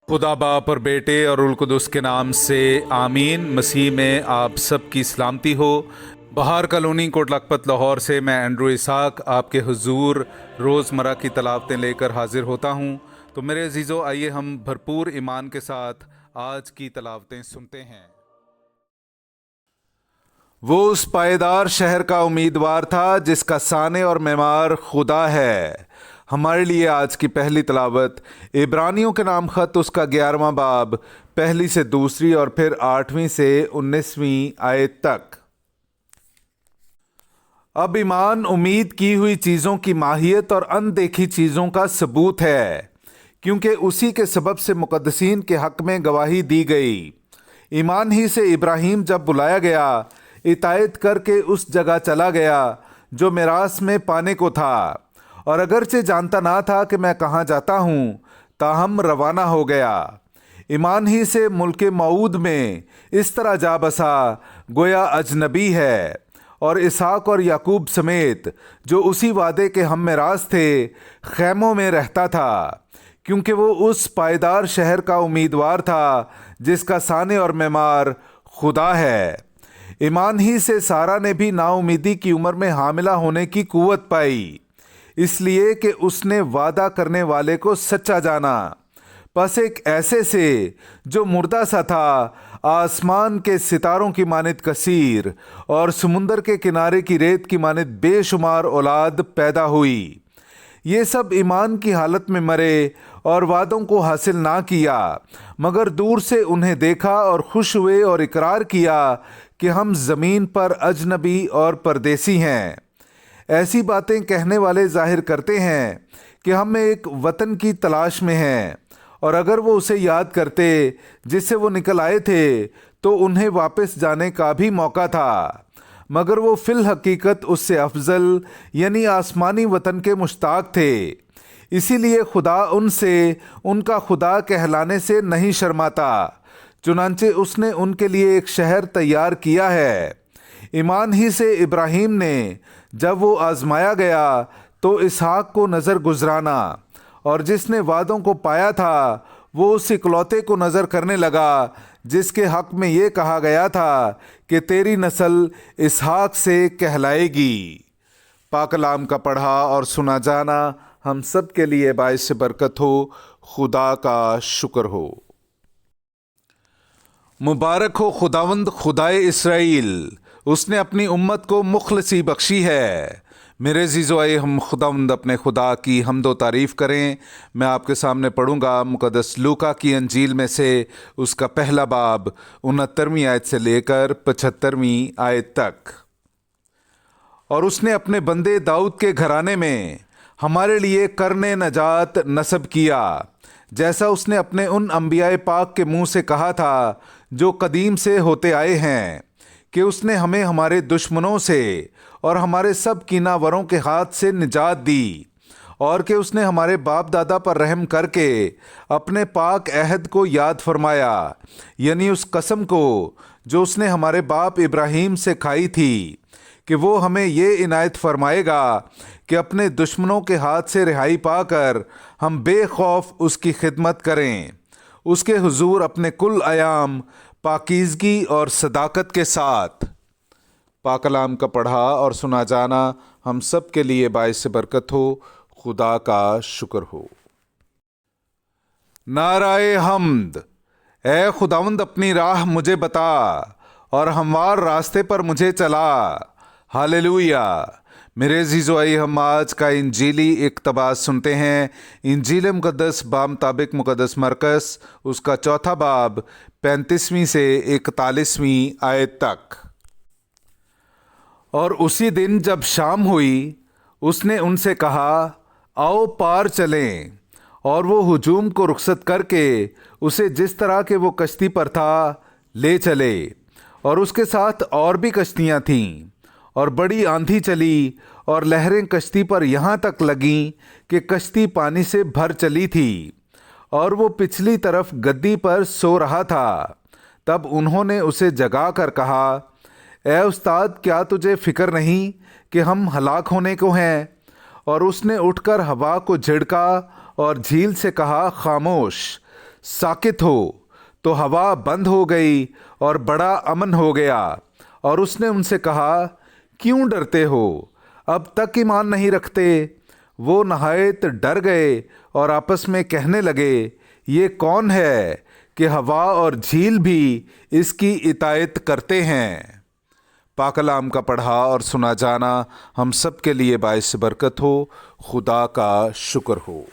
खुदा बाप और बेटे और उल कुदस के नाम से आमीन। मसीह में आप सब की सलामती हो। बहार कॉलोनी कोट लखपत लाहौर से मैं एंड्रू इसाक आपके हुजूर रोज़मर्रा की तलावतें लेकर हाजिर होता हूँ। तो मेरे अजीज़ों, आइए हम भरपूर ईमान के साथ आज की तलावतें सुनते हैं। वो उस पायदार शहर का उम्मीदवार था जिसका साने और मेमार खुदा है। हमारे लिए आज की पहली तलावत इब्रानियों के नाम खत उसका 11वां बाब पहली से दूसरी और फिर 8वीं से 19वीं आयत तक। अब ईमान उम्मीद की हुई चीज़ों की माहियत और अनदेखी चीज़ों का सबूत है, क्योंकि उसी के सबब से मुकद्दसीन के हक में गवाही दी गई। ईमान ही से इब्राहिम जब बुलाया गया, इतायत करके उस जगह चला गया जो मिरास में पाने को था, और अगरचे जानता ना था कि मैं कहाँ जाता हूँ, ताहम रवाना हो गया। ईमान ही से मुल्के मऊद में इस तरह जा बसा गोया अजनबी है, और इसहाक और याकूब समेत जो उसी वादे के हम मिरास थे खैमों में रहता था, क्योंकि वो उस पायदार शहर का उम्मीदवार था जिसका साने और मेमार खुदा है। ईमान ही से सारा ने भी नाउमीदी की उम्र में हामिला होने की कुव्वत पाई, इसलिए कि उसने वादा करने वाले को सच्चा जाना। बस एक ऐसे से जो मुर्दा सा था आसमान के सितारों की मानित कसीर और समुंदर के किनारे की रेत की मानित बेशुमार औलाद पैदा हुई। ये सब ईमान की हालत में मरे और वादों को हासिल ना किया, मगर दूर से उन्हें देखा और खुश हुए और इकरार किया कि हम ज़मीन पर अजनबी और परदेसी हैं। ऐसी बातें कहने वाले जाहिर करते हैं कि हम एक वतन की तलाश में हैं, और अगर वो उसे याद करते जिससे वो निकल आए थे तो उन्हें वापस जाने का भी मौका था, मगर वो फिल हकीकत उससे अफजल यानी आसमानी वतन के मुश्ताक थे। इसीलिए खुदा उनसे उनका खुदा कहलाने से नहीं शर्माता, चुनांचे उसने उनके लिए एक शहर तैयार किया है। ईमान ही से इब्राहिम ने जब वो आजमाया गया तो इसहाक को नज़र गुजराना, और जिसने वादों को पाया था वो उस इकलौते को नज़र करने लगा जिसके हक में ये कहा गया था कि तेरी नस्ल इसहाक से कहलाएगी। पाक कलाम का पढ़ा और सुना जाना हम सब के लिए बाइस बरकत हो। खुदा का शुक्र हो। मुबारक हो खुदावंद खुदाए इसराइल, उसने अपनी उम्मत को मुखलसी बख्शी है। मेरे अज़ीज़ों, आइए हम खुदावंद अपने खुदा की हम्दो तारीफ़ करें। मैं आपके सामने पढ़ूंगा मुक़द्दस लूका की अंजील में से उसका पहला बाब 69वीं आयत से लेकर 75वीं आयत तक। और उसने अपने बंदे दाऊद के घराने में हमारे लिए करने नजात नस्ब किया, जैसा उसने अपने उन अंबियाए पाक के मुंह से कहा था जो कदीम से होते आए हैं, कि उसने हमें हमारे दुश्मनों से और हमारे सब कीनावरों के हाथ से निजात दी, और कि उसने हमारे बाप दादा पर रहम करके अपने पाक अहद को याद फरमाया, यानी उस कसम को जो उसने हमारे बाप इब्राहिम से खाई थी कि वो हमें ये इनायत फरमाएगा कि अपने दुश्मनों के हाथ से रिहाई पाकर हम बेखौफ उसकी खिदमत करें, उसके हुजूर अपने कुल अयाम पाकीज़गी और सदाकत के साथ। पाक कलाम का पढ़ा और सुना जाना हम सब के लिए बाइस बरकत हो। खुदा का शुक्र हो। नाराए हम्द। ए खुदावंद, अपनी राह मुझे बता और हमवार रास्ते पर मुझे चला। हालेलुया। मेरे अज़ीज़ों, आइए हम आज का इंजीली इक़्तबास सुनते हैं। इंजील मुक़द्दस बामुताबिक मुक़द्दस मरकस उसका चौथा बाब 35वीं से 41वीं आयत तक। और उसी दिन जब शाम हुई, उसने उनसे कहा, आओ पार चलें। और वो हुजूम को रुखसत करके उसे जिस तरह के वो कश्ती पर था ले चले, और उसके साथ और भी कश्तियाँ थीं। और बड़ी आंधी चली और लहरें कश्ती पर यहाँ तक लगीं कि कश्ती पानी से भर चली थी, और वो पिछली तरफ गद्दी पर सो रहा था। तब उन्होंने उसे जगा कर कहा, ए उस्ताद, क्या तुझे फिक्र नहीं कि हम हलाक होने को हैं? और उसने उठकर हवा को झिड़का और झील से कहा, खामोश, साकित हो। तो हवा बंद हो गई और बड़ा अमन हो गया। और उसने उनसे कहा, क्यों डरते हो? अब तक ईमान नहीं रखते? वो नहायत डर गए और आपस में कहने लगे, ये कौन है कि हवा और झील भी इसकी इतायत करते हैं। पाक कलाम का पढ़ा और सुना जाना हम सब के लिए बाइस बरकत हो। खुदा का शुक्र हो।